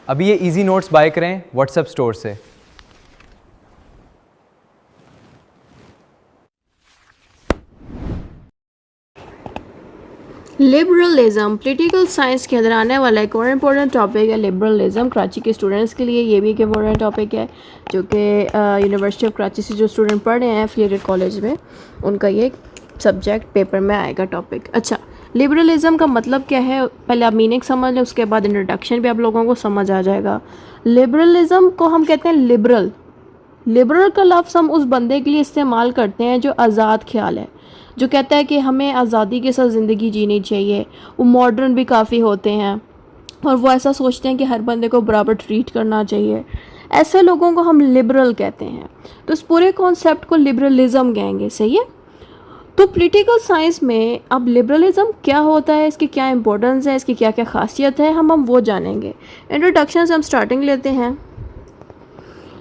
अभी ये easy notes bye करें व्हाट्सएप स्टोर से। लिबरलिज्म पॉलिटिकल साइंस के अंदर आने वाला एक और इम्पोर्टेंट टॉपिक है लिबरलिज्म। कराची के स्टूडेंट्स के लिए ये भी एक इम्पोर्टेंट टॉपिक है, जो कि यूनिवर्सिटी ऑफ कराची से जो स्टूडेंट पढ़ रहे हैं एफिलिएटेड कॉलेज में, उनका ये सब्जेक्ट पेपर में आएगा टॉपिक। अच्छा, लिबरलिज्म का मतलब क्या है, पहले आप मीनिंग समझ लें, उसके बाद इंट्रोडक्शन भी आप लोगों को समझ आ जाएगा। लिबरलिज्म को हम कहते हैं लिबरल। लिबरल का लफ्ज़ हम उस बंदे के लिए इस्तेमाल करते हैं जो आज़ाद ख्याल है, जो कहता है कि हमें आज़ादी के साथ ज़िंदगी जीनी चाहिए। वो मॉडर्न भी काफ़ी होते हैं और वो ऐसा सोचते हैं कि हर बंदे को बराबर ट्रीट करना चाहिए। ऐसे लोगों को हम लिबरल कहते हैं। तो इस पूरे कॉन्सेप्ट को लिबरलिज्म कहेंगे, सही है। तो पॉलिटिकल साइंस में अब लिबरलिज्म क्या होता है, इसकी क्या इंपॉर्टेंस है, इसकी क्या क्या खासियत है, हम वो जानेंगे। इंट्रोडक्शन से हम स्टार्टिंग लेते हैं।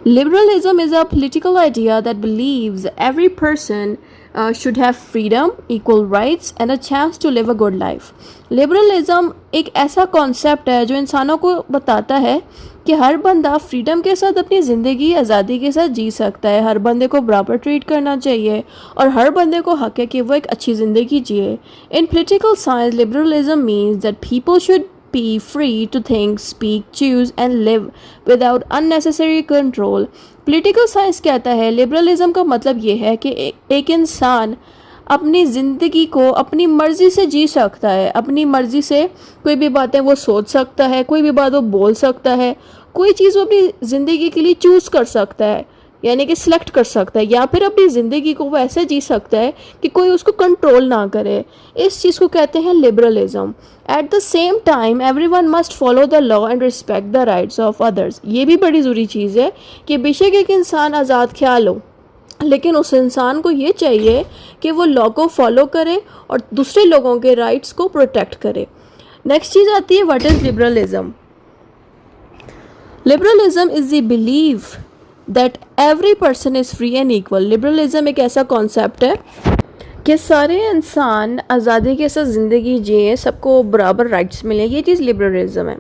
Liberalism is a political idea that believes every person should have freedom, equal rights and a chance to live a good life. Liberalism एक ऐसा कॉन्सेप्ट है जो इंसानों को बताता है कि हर बंदा फ्रीडम के साथ अपनी ज़िंदगी आज़ादी के साथ जी सकता है, हर बंदे को बराबर ट्रीट करना चाहिए और हर बंदे को हक है कि वो एक अच्छी ज़िंदगी जिए। In political science, liberalism means that people should be free to think, speak, choose and live without unnecessary control. Political science कहता है लिबरलिज्म का मतलब ये है कि एक इंसान अपनी ज़िंदगी को अपनी मर्ज़ी से जी सकता है, अपनी मर्ज़ी से कोई भी बातें वो सोच सकता है, कोई भी बात वो बोल सकता है, कोई चीज़ वो अपनी ज़िंदगी के लिए चूज़ कर सकता है, यानी कि सिलेक्ट कर सकता है, या फिर अपनी ज़िंदगी को वो ऐसे जी सकता है कि कोई उसको कंट्रोल ना करे। इस चीज़ को कहते हैं liberalism. At the same time everyone must follow the law and respect the rights of others. ये भी बड़ी ज़रूरी चीज़ है कि बेशक एक इंसान आज़ाद ख्याल हो, लेकिन उस इंसान को ये चाहिए कि वो लॉ को फॉलो करे और दूसरे लोगों के राइट्स को प्रोटेक्ट करे। नेक्स्ट चीज़ आती है, what is liberalism. Liberalism is the believe that every person is free and equal. Liberalism एक ऐसा कॉन्सेप्ट है कि सारे इंसान आज़ादी के साथ ज़िंदगी जिए, सबको बराबर राइट्स मिले, ये चीज़ लिबरलिज्म है।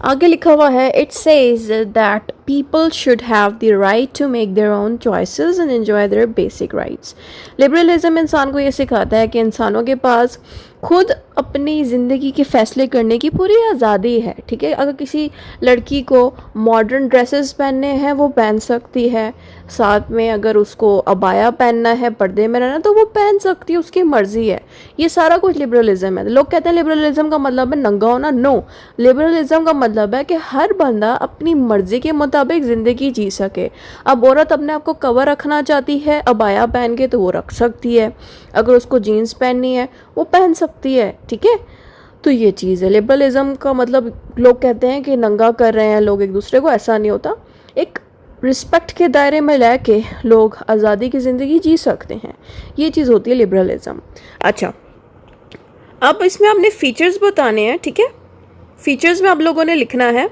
आगे लिखा हुआ है, it says that people should have the right to make their own choices and enjoy their basic rights. Liberalism इंसान को ये सिखाता है कि इंसानों के पास खुद अपनी ज़िंदगी के फ़ैसले करने की पूरी आज़ादी है, ठीक है। अगर किसी लड़की को मॉडर्न ड्रेसेस पहनने हैं वो पहन सकती है, साथ में अगर उसको अबाया पहनना है, पर्दे में रहना, तो वो पहन सकती है, उसकी मर्ज़ी है। ये सारा कुछ लिबरलिज्म है। लोग कहते हैं लिबरलिज्म का मतलब है नंगा होना। नो, लिबरलिज्म का मतलब है कि हर बंदा अपनी मर्ज़ी के मुताबिक ज़िंदगी जी सके। अब औरत अपने आप को कवर रखना चाहती है अबाया पहन के तो वो रख सकती है, अगर उसको जीन्स पहननी है वो पहन सकती है, ठीक है। तो ये चीज़ है लिबरलिज्म का मतलब। लोग कहते हैं कि नंगा कर रहे हैं लोग एक दूसरे को, ऐसा नहीं होता। एक रिस्पेक्ट के दायरे में रह के लोग आज़ादी की ज़िंदगी जी सकते हैं, ये चीज़ होती है लिबरलिज्म। अच्छा, अब इसमें आपने फीचर्स बताने हैं, ठीक है। फीचर्स में आप लोगों ने लिखना है।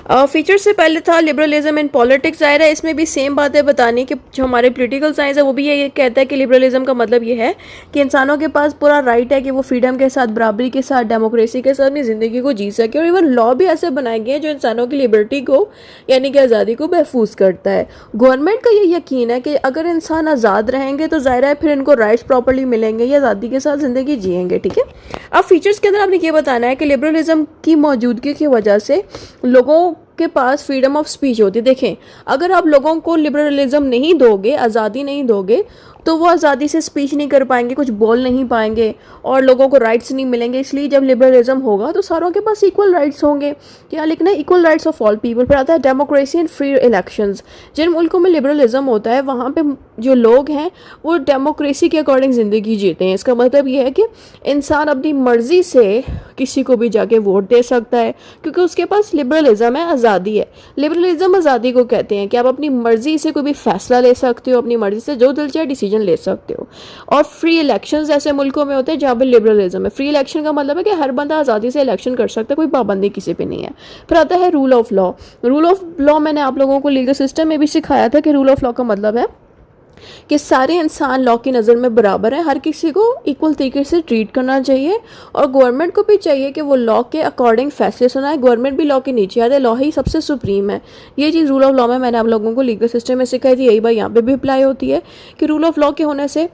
फीचर से पहले था लिबरलिज्म इन पॉलिटिक्स। ज़ाहिर है इसमें भी सेम बातें बतानी कि जो हमारे पॉलिटिकल साइंस है वो भी ये कहता है कि लिबरलिज्म का मतलब ये है कि इंसानों के पास पूरा राइट है कि वो फ्रीडम के साथ, बराबरी के साथ, डेमोक्रेसी के साथ अपनी ज़िंदगी को जी सके। और इवन लॉ भी ऐसे बनाए गए हैं जो इंसानों की लिबर्टी को, यानी कि आज़ादी को महफूज करता है। गवर्नमेंट का ये यकीन है कि अगर इंसान आज़ाद रहेंगे तो ज़ाहिर है फिर इनको राइट्स प्रॉपर्ली मिलेंगे, ये आज़ादी के साथ ज़िंदगी जिएंगे, ठीक है। अब फीचर्स के अंदर आपने ये बताना है कि लिबरलिज्म की मौजूदगी की वजह से लोगों के पास फ्रीडम ऑफ स्पीच होती है। देखें, अगर आप लोगों को लिबरलिज्म नहीं दोगे, आज़ादी नहीं दोगे, तो वो आज़ादी से स्पीच नहीं कर पाएंगे, कुछ बोल नहीं पाएंगे और लोगों को राइट्स नहीं मिलेंगे। इसलिए जब लिबरलिज्म होगा तो सारों के पास इक्वल राइट्स होंगे। क्या लिखना है, equal rights of all people. फिर आता है डेमोक्रेसी एंड फ्री इलेक्शंस। जिन मुल्कों में लिबरलिज्म होता है वहाँ पे जो लोग हैं वो डेमोक्रेसी के अकॉर्डिंग ज़िंदगी जीते हैं। इसका मतलब ये है कि इंसान अपनी मर्ज़ी से किसी को भी जाके वोट दे सकता है, क्योंकि उसके पास लिबरलिज्म है, आज़ादी है। लिबरलिज्म आज़ादी को कहते हैं कि आप अपनी मर्ज़ी से कोई भी फैसला ले सकते हो, अपनी मर्ज़ी से जो दिल चाहे डिसीजन ले सकते हो। और फ्री इलेक्शंस ऐसे मुल्कों में होते हैं जहाँ पे लिबरलिज्म है। फ्री इलेक्शन का मतलब है कि हर बंदा आज़ादी से इलेक्शन कर सकता है, कोई पाबंदी किसी पे नहीं है। फिर आता है rule of law. Rule of law मैंने आप लोगों को लीगल सिस्टम में भी सिखाया था कि रूल ऑफ लॉ का मतलब है कि सारे इंसान लॉ की नज़र में बराबर हैं, हर किसी को इक्वल तरीके से ट्रीट करना चाहिए और गवर्नमेंट को भी चाहिए कि वो लॉ के अकॉर्डिंग फैसले सुनाए। गवर्नमेंट भी लॉ के नीचे आते, लॉ ही सबसे सुप्रीम है। ये चीज़ रूल ऑफ लॉ में मैंने आप लोगों को लीगल सिस्टम में सिखाई थी, यही बात यहाँ पे भी अप्लाई होती है कि रूल ऑफ लॉ के होने से,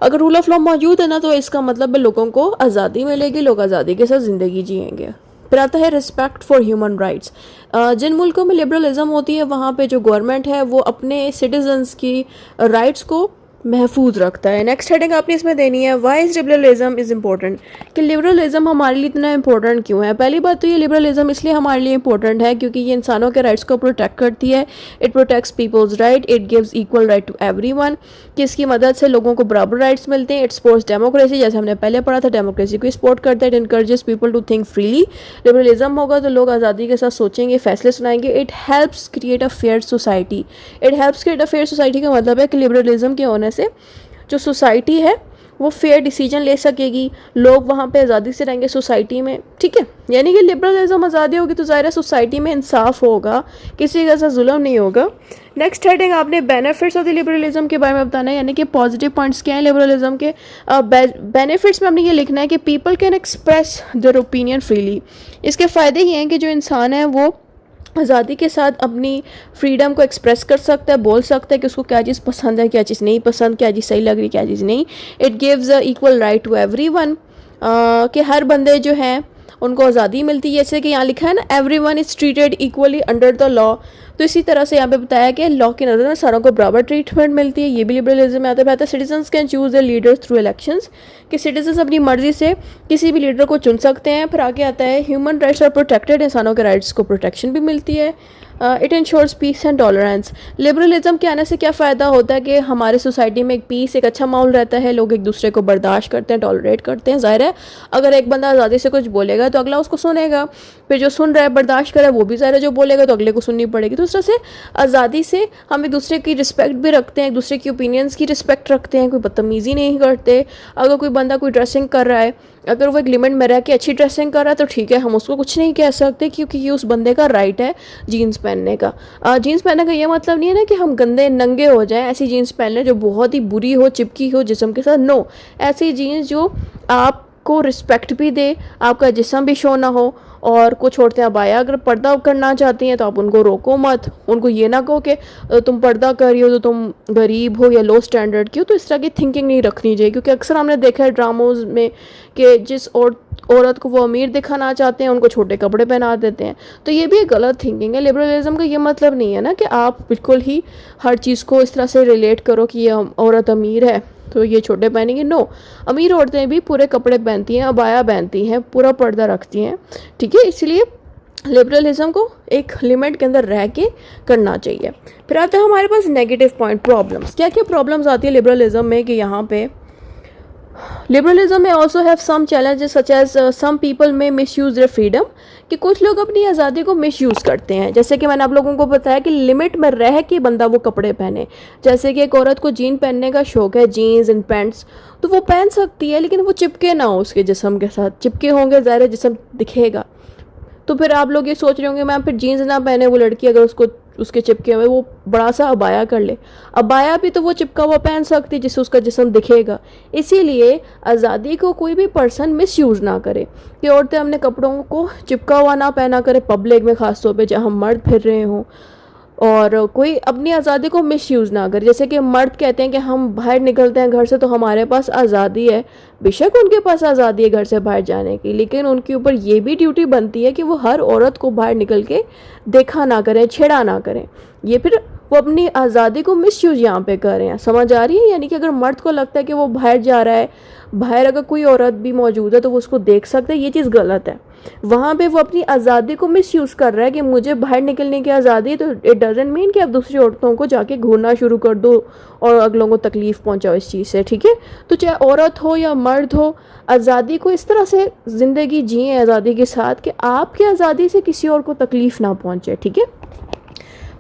अगर रूल ऑफ लॉ मौजूद है ना, तो इसका मतलब है लोगों को आज़ादी मिलेगी, लोग आज़ादी के साथ ज़िंदगी जिएंगे। फिर आता है रिस्पेक्ट फॉर ह्यूमन राइट्स। जिन मुल्कों में लिबरलिज्म होती है वहाँ पे जो गवर्नमेंट है वो अपने सिटीजन्स की राइट्स को महफूज रखता है। नेक्स्ट हेडिंग आपने इसमें देनी है, why is liberalism is important, कि लिबरलिज्म हमारे लिए इतना इंपॉर्टेंट क्यों है। पहली बात तो ये लिबरलिज्म इसलिए हमारे लिए इंपॉर्टेंट है क्योंकि ये इंसानों के राइट्स को प्रोटेक्ट करती है। It protects people's right, it gives equal right to everyone, कि इसकी मदद से लोगों को बराबर राइट्स मिलते हैं। इट सपोर्ट्स डेमोक्रेसी, जैसे हमने पहले पढ़ा था, डेमोक्रेसी को सपोर्ट करता है। It encourages people to think freely, liberalism होगा तो लोग आज़ादी के साथ सोचेंगे, फैसले सुनाएंगे। It helps create a fair society, it helps create a fair society का मतलब है कि लिबरलिज्म के होने से जो सोसाइटी है वो फेयर डिसीजन ले सकेगी, लोग वहाँ पे आज़ादी से रहेंगे सोसाइटी में, ठीक है। यानी कि लिबरलिज्म आज़ादी होगी तो ज़ाहिर है सोसाइटी में इंसाफ होगा, किसी का साथ जुल्म नहीं होगा। नेक्स्ट हेडिंग आपने बेनिफिट्स ऑफ द लिबरलिज्म के बारे में बताना है, यानी कि पॉजिटिव पॉइंट्स क्या हैं लिबरलिज्म के। बेनिफिट्स में आपने ये लिखना है कि people can express their opinion freely. इसके फ़ायदे ये हैं कि जो इंसान है वो आज़ादी के साथ अपनी फ्रीडम को एक्सप्रेस कर सकता है, बोल सकता है कि उसको क्या चीज़ पसंद है, क्या चीज़ नहीं पसंद, क्या चीज़ सही लग रही, क्या चीज़ नहीं। It gives a equal right to everyone, कि हर बंदे जो हैं उनको आज़ादी मिलती है। जैसे कि यहाँ लिखा है ना, everyone is treated equally under the law, तो इसी तरह से यहाँ पे बताया कि लॉ की नज़र में सारों को बराबर ट्रीटमेंट मिलती है। ये भी लिबरलिज्म में आता है। Citizens can choose the leaders through elections, कि सिटीजन्स अपनी मर्जी से किसी भी लीडर को चुन सकते हैं। फिर आगे आता है ह्यूमन राइट्स आर प्रोटेक्टेड, इंसानों के राइट्स को प्रोटेक्शन भी मिलती है। It ensures peace and tolerance, liberalism के आने से क्या फ़ायदा होता है कि हमारे सोसाइटी में एक पीस, एक अच्छा माहौल रहता है, लोग एक दूसरे को बर्दाश्त करते हैं, टॉलरेट करते हैं। ज़ाहिर है अगर एक बंदा आज़ादी से कुछ बोलेगा तो अगला उसको सुनेगा, फिर जो सुन रहा है बर्दाश्त कर रहा है वो भी ज़ाहिर है जो बोलेगा तो अगले को सुननी पड़ेगी। तो इस तरह से आज़ादी से हम एक दूसरे की रिस्पेक्ट भी रखते हैं, एक दूसरे की ओपिनियंस की रिस्पेक्ट रखते हैं, कोई बदतमीज़ी नहीं करते। अगर कोई बंदा कोई ड्रेसिंग कर रहा है, अगर वो एक लिमिट में रह के अच्छी ड्रेसिंग कर रहा है तो ठीक है, हम उसको कुछ नहीं कह सकते क्योंकि ये उस बंदे का राइट है जीन्स पहनने का। जीन्स पहनने का ये मतलब नहीं है ना कि हम गंदे नंगे हो जाएं, ऐसी जीन्स पहन लें जो बहुत ही बुरी हो, चिपकी हो जिस्म के साथ। नो, ऐसी जीन्स जो आपको रिस्पेक्ट भी दे, आपका जिस्म भी शो ना हो। और कुछ औरतें अबाया अगर पर्दा करना चाहती हैं तो आप उनको रोको मत, उनको ये ना कहो कि तुम पर्दा कर रही हो तो तुम गरीब हो या लो स्टैंडर्ड की हो। तो इस तरह की थिंकिंग नहीं रखनी चाहिए, क्योंकि अक्सर हमने देखा है ड्रामोज में कि जिस औरत को वो अमीर दिखाना चाहते हैं उनको छोटे कपड़े पहना देते हैं। तो ये भी एक गलत थिंकिंग है। लिबरलिज्म का ये मतलब नहीं है ना कि आप बिल्कुल ही हर चीज़ को इस तरह से रिलेट करो कि ये औरत अमीर है तो ये छोटे पहनेंगे। नो, अमीर औरतें भी पूरे कपड़े पहनती हैं, अबाया पहनती हैं, पूरा पर्दा रखती हैं, ठीक है। इसलिए लिबरलिज्म को एक लिमिट के अंदर रह के करना चाहिए। फिर आता है हमारे पास नेगेटिव पॉइंट, प्रॉब्लम्स। क्या क्या प्रॉब्लम्स आती है लिबरलिज्म में, कि यहाँ पे लिबरलिज्म में also have some challenges such as some people may misuse their freedom, कि कुछ लोग अपनी आज़ादी को मिस यूज़ करते हैं। जैसे कि मैंने आप लोगों को बताया कि लिमिट में रह के बंदा वो कपड़े पहने। जैसे कि एक औरत को जीन पहनने का शौक है, जीन्स एंड पैंट्स, तो वो पहन सकती है लेकिन वो चिपके ना हो उसके जिस्म के साथ। चिपके होंगे ज़ाहिर जिस्म दिखेगा। तो फिर आप लोग ये सोच रहे होंगे मैम फिर जीन्स ना पहने वो लड़की, अगर उसको उसके चिपके हुए वो बड़ा सा अबाया कर ले। अबाया भी तो वो चिपका हुआ पहन सकती है जिससे उसका जिस्म दिखेगा। इसीलिए आज़ादी को कोई भी पर्सन मिस यूज़ ना करे, कि औरतें अपने कपड़ों को चिपका हुआ ना पहना करे पब्लिक में, ख़ास तौर पे जहाँ मर्द फिर रहे हों, और कोई अपनी आज़ादी को मिस यूज़ ना करे। जैसे कि मर्द कहते हैं कि हम बाहर निकलते हैं घर से तो हमारे पास आज़ादी है, बेशक उनके पास आज़ादी है घर से बाहर जाने की, लेकिन उनके ऊपर ये भी ड्यूटी बनती है कि वो हर औरत को बाहर निकल के देखा ना करें, छेड़ा ना करें। ये फिर वो अपनी आज़ादी को मिस यूज़ यहाँ पे कर रहे हैं, समझ आ रही है। यानी कि अगर मर्द को लगता है कि वो बाहर जा रहा है, बाहर अगर कोई औरत भी मौजूद है तो वो उसको देख सकता है, ये चीज़ गलत है। वहाँ पे वो अपनी आज़ादी को मिस यूज़ कर रहा है कि मुझे बाहर निकलने की आज़ादी है, तो इट डजंट मीन कि आप दूसरी औरतों को जाके घूरना शुरू कर दो और अगलों को तकलीफ़ पहुँचाओ इस चीज़ से, ठीक है। तो चाहे औरत हो या मर्द हो, आज़ादी को इस तरह से ज़िंदगी जिए आज़ादी के साथ कि आपकी आज़ादी से किसी और को तकलीफ़ ना पहुँचे, ठीक है।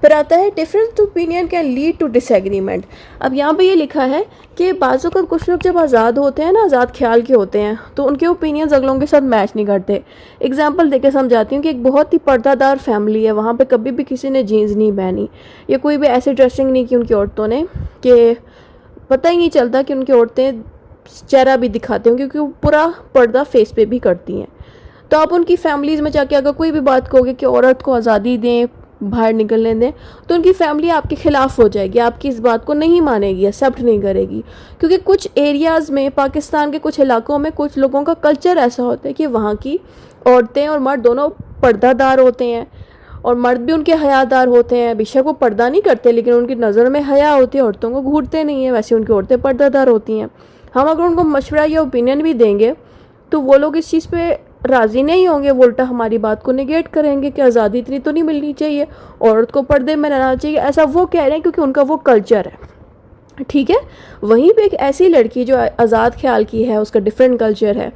फिर आता है different opinion can lead to disagreement. अब यहाँ पे ये लिखा है कि बाज़ वक़्त कुछ लोग जब आज़ाद होते हैं ना, आज़ाद ख्याल के होते हैं, तो उनके ओपिनियंस अगलों के साथ मैच नहीं करते। एग्जांपल देके समझाती हूँ कि एक बहुत ही पर्दादार फैमिली है, वहाँ पे कभी भी किसी ने जीन्स नहीं पहनी या कोई भी ऐसी ड्रेसिंग नहीं की उनकी औरतों ने कि पता ही नहीं चलता कि उनकी औरतें चेहरा भी दिखाते हैं, क्योंकि वो पूरा पर्दा फेस पे भी करती हैं। तो आप उनकी फैमिलीज़ में जाके अगर कोई भी बात कहोगे कि औरत को आज़ादी दें, बाहर निकलने दें, तो उनकी फैमिली आपके ख़िलाफ़ हो जाएगी, आपकी इस बात को नहीं मानेगी, एक्सेप्ट नहीं करेगी। क्योंकि कुछ एरियाज़ में, पाकिस्तान के कुछ इलाकों में कुछ लोगों का कल्चर ऐसा होता है कि वहाँ की औरतें और मर्द दोनों पर्दादार होते हैं, और मर्द भी उनके हयादार होते हैं। बेशक वो पर्दा नहीं करते, लेकिन उनकी नज़र में हया होती है, औरतों को घूरते नहीं है, वैसे उनकी औरतें पर्दादार होती हैं। हम अगर उनको मशवरा या ओपिनियन भी देंगे तो वो लोग इस चीज़ पे राज़ी नहीं होंगे, वो उल्टा हमारी बात को नेगेट करेंगे कि आज़ादी इतनी तो नहीं मिलनी चाहिए, औरत को पर्दे में रहना चाहिए, ऐसा वो कह रहे हैं क्योंकि उनका वो कल्चर है। ठीक है, वहीं पे एक ऐसी लड़की जो आज़ाद ख्याल की है, उसका डिफरेंट कल्चर है,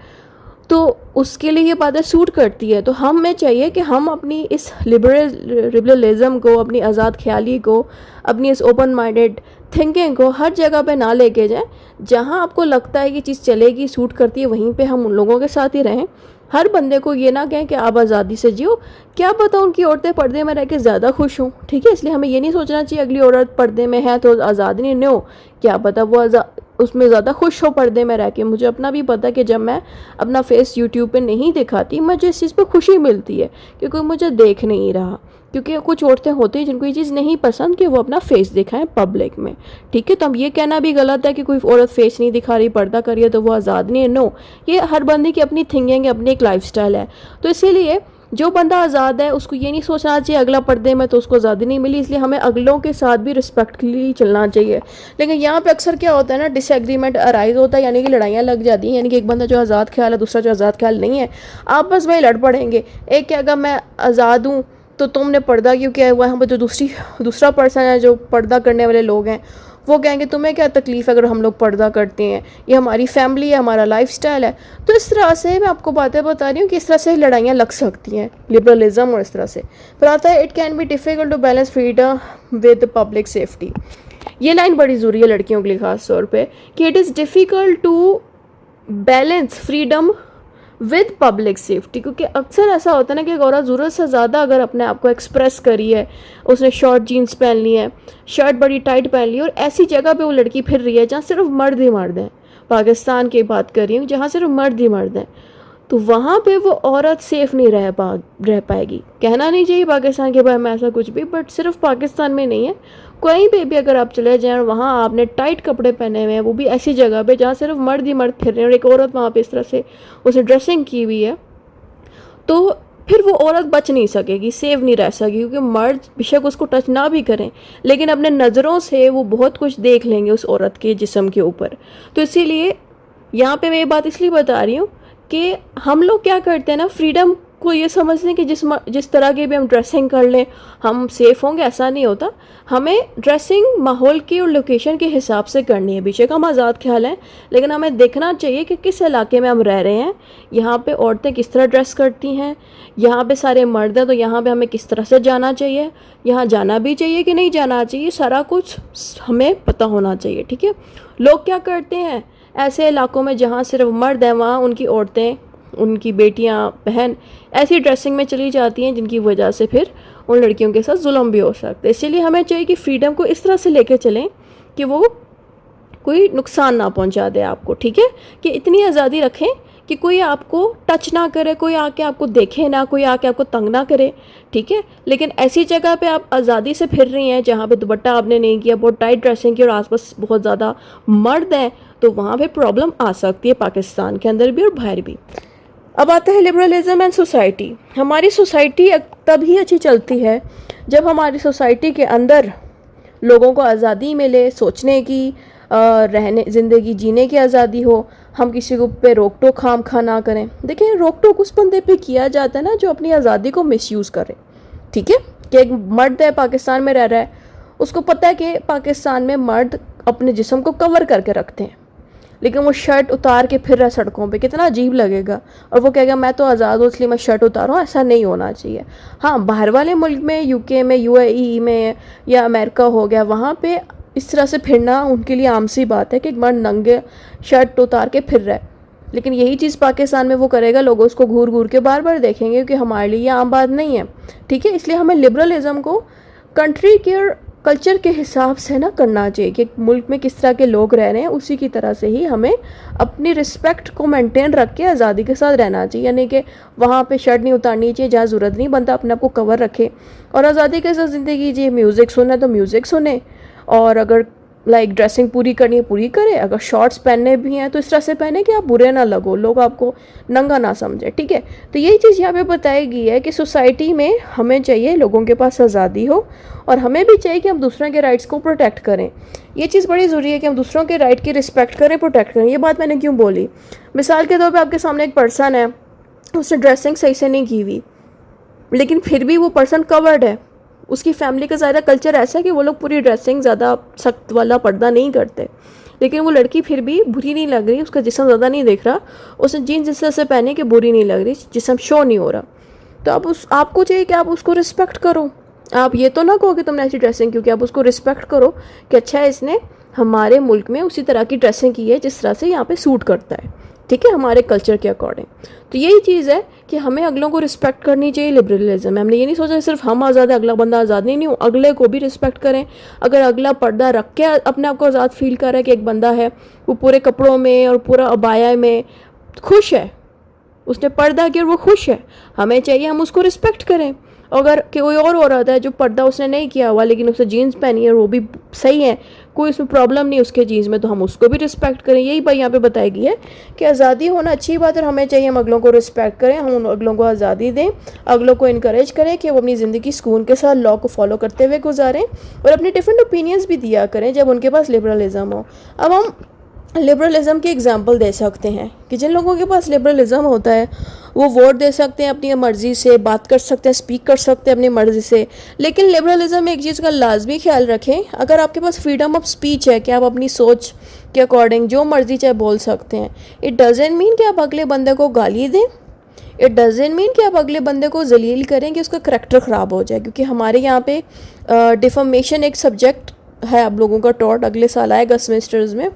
तो उसके लिए ये बातें सूट करती है। तो हमें चाहिए कि हम अपनी इस लिबरलिज्म को, अपनी आज़ाद ख्याली को, अपनी इस ओपन माइंडेड थिंकिंग को हर जगह पे ना लेके जाएं। जहां आपको लगता है कि चीज़ चलेगी, सूट करती है, वहीं पे हम उन लोगों के साथ ही रहें। हर बंदे को ये ना कहें कि आप आज़ादी से जियो, क्या पता उनकी औरतें पर्दे में रह के ज़्यादा खुश हों। ठीक है, इसलिए हमें ये नहीं सोचना चाहिए अगली औरत पर्दे में है तो आज़ाद नहीं हो, क्या पता वो उसमें ज़्यादा खुश हो पर्दे में रह के। मुझे अपना भी पता कि जब मैं अपना फेस यूट्यूब पे नहीं दिखाती, मुझे इस चीज़ पे खुशी मिलती है कि कोई मुझे देख नहीं रहा। क्योंकि कुछ औरतें होती हैं जिनको ये चीज़ नहीं पसंद कि वो अपना फेस दिखाएं पब्लिक में। ठीक है, तो अब ये कहना भी गलत है कि कोई औरत फेस नहीं दिखा रही, पर्दा कर रही है तो वो आज़ाद नहीं है। नो, ये हर बंदे की अपनी थिंकिंग है, अपनी एक लाइफस्टाइल है। तो इसीलिए जो बंदा आज़ाद है उसको ये नहीं सोचना चाहिए अगला पर्दे में तो उसको आज़ादी नहीं मिली, इसलिए हमें अगलों के साथ भी रिस्पेक्टफुली चलना चाहिए। लेकिन यहाँ पे अक्सर क्या होता है ना, डिसएग्रीमेंट अराइज होता है, यानी कि लड़ाइयाँ लग जाती हैं। यानी कि एक बंदा जो आज़ाद ख्याल है, दूसरा जो आज़ाद ख्याल नहीं है, आपस में लड़ पड़ेंगे। एक कहेगा मैं आज़ाद हूँ तो तुमने पर्दा क्यों किया हुआ है। यहाँ पर जो दूसरा पर्सन है, जो पर्दा करने वाले लोग हैं, वो कहेंगे तुम्हें क्या तकलीफ़ है अगर हम लोग पर्दा करते हैं, ये हमारी फैमिली है, हमारा लाइफस्टाइल है। तो इस तरह से मैं आपको बातें बता रही हूँ कि इस तरह से लड़ाइयाँ लग सकती हैं लिबरलिज्म और इस तरह से। फिर आता है it can be difficult to balance freedom with public safety. ये लाइन बड़ी ज़रूरी है लड़कियों के लिए ख़ास तौर पर, कि it is difficult to balance freedom with public safety. क्योंकि अक्सर ऐसा होता है ना कि एक औरत ज़रूरत से ज़्यादा अगर अपने आप को एक्सप्रेस करी है, उसने शॉर्ट जीन्स पहन ली है, शर्ट बड़ी टाइट पहन ली है, और ऐसी जगह पे वो लड़की फिर रही है जहाँ सिर्फ मर्द ही मर्द हैं, पाकिस्तान की बात कर रही हूँ जहाँ सिर्फ मर्द ही मर्द हैं, तो वहाँ पे वो औरत सेफ़ नहीं रह पाएगी। कहना नहीं चाहिए पाकिस्तान के बारे में ऐसा कुछ भी, बट सिर्फ पाकिस्तान में नहीं है, कहीं पे भी अगर आप चले जाएं और वहाँ आपने टाइट कपड़े पहने हुए हैं, वो भी ऐसी जगह पे जहाँ सिर्फ मर्द ही मर्द फिर रहे हैं, और एक औरत वहाँ पे इस तरह से उसे ड्रेसिंग की हुई है, तो फिर वो औरत बच नहीं सकेगी, सेव नहीं रह सकेगी। क्योंकि मर्द बेशक उसको टच ना भी करें, लेकिन अपने नज़रों से वो बहुत कुछ देख लेंगे उस औरत के जिस्म के ऊपर। तो इसीलिए यहाँ पे मैं ये बात इसलिए बता रही हूँ कि हम लोग क्या करते हैं ना, फ्रीडम को ये समझते हैं कि जिस तरह की भी हम ड्रेसिंग कर लें हम सेफ़ होंगे, ऐसा नहीं होता। हमें ड्रेसिंग माहौल की और लोकेशन के हिसाब से करनी है। बेशक हम आज़ाद ख्याल हैं, लेकिन हमें देखना चाहिए कि किस इलाके में हम रह रहे हैं, यहाँ पे औरतें किस तरह ड्रेस करती हैं, यहाँ पे सारे मर्द हैं तो यहाँ पे हमें किस तरह से जाना चाहिए, यहाँ जाना भी चाहिए कि नहीं जाना चाहिए, सारा कुछ हमें पता होना चाहिए। ठीक है, लोग क्या करते हैं ऐसे इलाकों में जहाँ सिर्फ मर्द हैं, वहाँ उनकी औरतें, उनकी बेटियां, बहन ऐसी ड्रेसिंग में चली जाती हैं जिनकी वजह से फिर उन लड़कियों के साथ जुल्म भी हो सकता है। इसलिए हमें चाहिए कि फ्रीडम को इस तरह से लेके चलें कि वो कोई नुकसान ना पहुंचा दे आपको। ठीक है, कि इतनी आज़ादी रखें कि कोई आपको टच ना करे, कोई आके आपको देखे ना, कोई आके आपको तंग ना करे। ठीक है, लेकिन ऐसी जगह पे आप आज़ादी से फिर रही हैं जहाँ पे दुपट्टा आपने नहीं किया, बहुत टाइट ड्रेसिंग की और आसपास बहुत ज़्यादा मर्द हैं, तो वहाँ पे प्रॉब्लम आ सकती है, पाकिस्तान के अंदर भी और बाहर भी। अब आता है लिबरलिज्म एंड सोसाइटी। हमारी सोसाइटी तभी अच्छी चलती है जब हमारी सोसाइटी के अंदर लोगों को आज़ादी मिले, सोचने की, रहने, ज़िंदगी जीने की आज़ादी हो। हम किसी को पे रोक टोक खाम खा ना करें। देखिए, रोक टोक उस बंदे पे किया जाता है ना जो अपनी आज़ादी को मिसयूज़ करे। ठीक है, कि एक मर्द है पाकिस्तान में रह रहा है, उसको पता है कि पाकिस्तान में मर्द अपने जिस्म को कवर करके रखते हैं, लेकिन वो शर्ट उतार के फिर रहा है सड़कों पे, कितना अजीब लगेगा। और वो कहेगा मैं तो आज़ाद हूँ इसलिए मैं शर्ट उतारूँ, ऐसा नहीं होना चाहिए। हाँ, बाहर वाले मुल्क में, यूके में, यूएई में या अमेरिका हो गया, वहाँ पे इस तरह से फिरना उनके लिए आम सी बात है कि एक बार नंगे शर्ट उतार के फिर रहा है। लेकिन यही चीज़ पाकिस्तान में वो करेगा, लोग उसको घूर घूर के बार बार देखेंगे, क्योंकि हमारे लिए ये आम बात नहीं है, ठीक है। इसलिए हमें लिबरलिज़म को कंट्री के कल्चर के हिसाब से ना करना चाहिए कि मुल्क में किस तरह के लोग रह रहे हैं, उसी की तरह से ही हमें अपनी रिस्पेक्ट को मेंटेन रख के आज़ादी के साथ रहना चाहिए। यानी कि वहाँ पे शर्ट नहीं उतारनी चाहिए, जहाँ ज़रूरत नहीं बनता अपने आप को कवर रखे और आज़ादी के साथ ज़िंदगी जी। म्यूज़िक सुनना है तो म्यूज़िक सुने, और अगर लाइक ड्रेसिंग पूरी करनी है पूरी करे, अगर शॉर्ट्स पहनने भी हैं तो इस तरह से पहने कि आप बुरे ना लगो, लोग आपको नंगा ना समझे, ठीक है। तो यही चीज़ यहाँ पे बताई गई है कि सोसाइटी में हमें चाहिए लोगों के पास आज़ादी हो, और हमें भी चाहिए कि हम दूसरों के राइट्स को प्रोटेक्ट करें। ये चीज़ बड़ी ज़रूरी है कि हम दूसरों के राइट की रिस्पेक्ट करें, प्रोटेक्ट करें। ये बात मैंने क्यों बोली, मिसाल के तौर पर आपके सामने एक पर्सन है, उसने ड्रेसिंग सही से नहीं की हुई, लेकिन फिर भी वो पर्सन कवर्ड है। उसकी फैमिली का ज़्यादा कल्चर ऐसा है कि वो लोग पूरी ड्रेसिंग ज़्यादा सख्त वाला पर्दा नहीं करते, लेकिन वो लड़की फिर भी बुरी नहीं लग रही, उसका जिस्म ज़्यादा नहीं दिख रहा, उसने जीन्स जिस तरह से पहने कि बुरी नहीं लग रही, जिस्म शो नहीं हो रहा। तो आप आपको चाहिए कि आप उसको रिस्पेक्ट करो। आप ये तो ना कहो कि तुमने ऐसी ड्रेसिंग क्यों, कि आप उसको रिस्पेक्ट करो कि अच्छा है इसने हमारे मुल्क में उसी तरह की ड्रेसिंग की है जिस तरह से यहाँ पे सूट करता है, ठीक है, हमारे कल्चर के अकॉर्डिंग। तो यही चीज़ है कि हमें अगलों को रिस्पेक्ट करनी चाहिए, लिबरलिज्म में। हमने ये नहीं सोचा सिर्फ हम आज़ाद है अगला बंदा आज़ाद नहीं, अगले को भी रिस्पेक्ट करें। अगर अगला पर्दा रख के अपने आप को आज़ाद फील कर रहा है कि एक बंदा है वो पूरे कपड़ों में और पूरा अबाया में खुश है, उसने पर्दा किया और वो खुश है, हमें चाहिए हम उसको रिस्पेक्ट करें। अगर कोई और हो रहा है जो पर्दा उसने नहीं किया हुआ लेकिन उसने जीन्स पहनी है और वो भी सही है, कोई उसमें प्रॉब्लम नहीं उसके जीन्स में, तो हम उसको भी रिस्पेक्ट करें। यही बात यहाँ पे बताई गई है कि आज़ादी होना अच्छी बात है, और हमें चाहिए हम अगलों को रिस्पेक्ट करें, हम उन अगलों को आज़ादी दें, अगलों को इनकरेज करें कि वो अपनी ज़िंदगी सुकून के साथ लॉ को फॉलो करते हुए गुजारें, और अपनी डिफरेंट ओपिनियंस भी दिया करें जब उनके पास लिबरलिज्म हो। अब हम लिबरलिज्म की एग्जांपल दे सकते हैं कि जिन लोगों के पास लिबरलिज्म होता है वो वोट दे सकते हैं अपनी मर्ज़ी से, बात कर सकते हैं, स्पीक कर सकते हैं अपनी मर्ज़ी से। लेकिन लिबरलिज्म में एक चीज़ का लाजमी ख्याल रखें, अगर आपके पास फ्रीडम ऑफ स्पीच है कि आप अपनी सोच के अकॉर्डिंग जो मर्ज़ी चाहे बोल सकते हैं, इट डज़ंट मीन कि आप अगले बंदे को गाली दें, इट डज़ंट मीन कि आप अगले बंदे को जलील करें कि उसका करैक्टर ख़राब हो जाए। क्योंकि हमारे यहाँ पे डिफमेशन एक सब्जेक्ट है, आप लोगों का टॉट अगले साल आएगा सेमेस्टर्स में,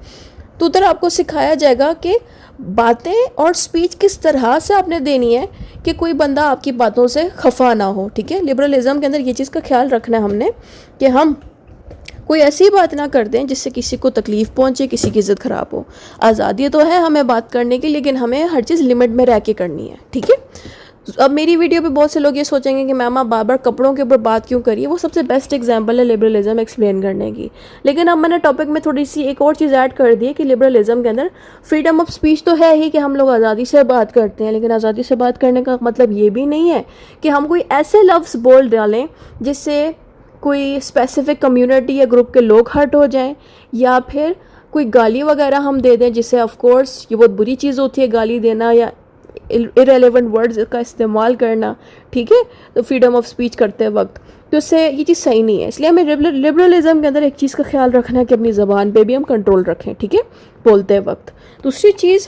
तो उधर आपको सिखाया जाएगा कि बातें और स्पीच किस तरह से आपने देनी है कि कोई बंदा आपकी बातों से खफा ना हो, ठीक है। लिबरलिज्म के अंदर ये चीज़ का ख्याल रखना है हमने कि हम कोई ऐसी बात ना कर दें जिससे किसी को तकलीफ़ पहुंचे, किसी की इज़्ज़त ख़राब हो। आज़ादी तो है हमें बात करने की, लेकिन हमें हर चीज़ लिमिट में रह के करनी है, ठीक है। अब मेरी वीडियो पे बहुत से लोग ये सोचेंगे कि मैम आप बार बार कपड़ों के ऊपर बात क्यों करिए, वो सबसे बेस्ट एग्जांपल है लिबरलिज्म एक्सप्लेन करने की। लेकिन अब मैंने टॉपिक में थोड़ी सी एक और चीज़ ऐड कर दी है कि लिबरलिज्म के अंदर फ्रीडम ऑफ स्पीच तो है ही कि हम लोग आज़ादी से बात करते हैं, लेकिन आज़ादी से बात करने का मतलब ये भी नहीं है कि हम कोई ऐसे लफ्ज़ बोल डालें जिससे कोई स्पेसिफिक कम्युनिटी या ग्रुप के लोग हर्ट हो जाएं, या फिर कोई गाली वगैरह हम दे दें, जिससे ऑफ कोर्स ये बहुत बुरी चीज़ होती है गाली देना या इरेलेवेंट वर्ड्स का इस्तेमाल करना, ठीक है, तो फ्रीडम ऑफ स्पीच करते वक्त, तो इससे ये चीज़ सही नहीं है। इसलिए हमें लिबरलिज्म के अंदर एक चीज़ का ख्याल रखना है कि अपनी ज़बान पे भी हम कंट्रोल रखें, ठीक है, बोलते वक्त। दूसरी चीज़,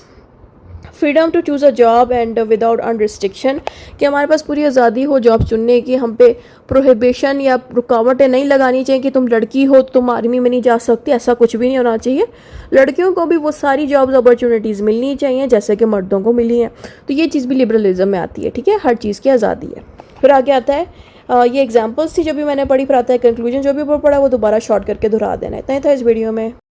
freedom to choose a job and without unrestriction, कि हमारे पास पूरी आज़ादी हो जॉब चुनने की, हम पे प्रोहिबिशन या रुकावटें नहीं लगानी चाहिए कि तुम लड़की हो तो तुम आर्मी में नहीं जा सकती, ऐसा कुछ भी नहीं होना चाहिए। लड़कियों को भी वो सारी जॉब्स अपॉर्चुनिटीज़ मिलनी चाहिए जैसे कि मर्दों को मिली हैं। तो ये चीज़ भी लिबरलिज्म में आती है, ठीक है, हर चीज़ की आज़ादी है। फिर आगे आता है ये एग्जाम्पल्स थी जो भी मैंने पढ़ी, फिर आता है कंक्लूजन, जो भी ऊपर पढ़ा वो दोबारा शॉर्ट करके दोहरा देना है। इतना ही था इस वीडियो में।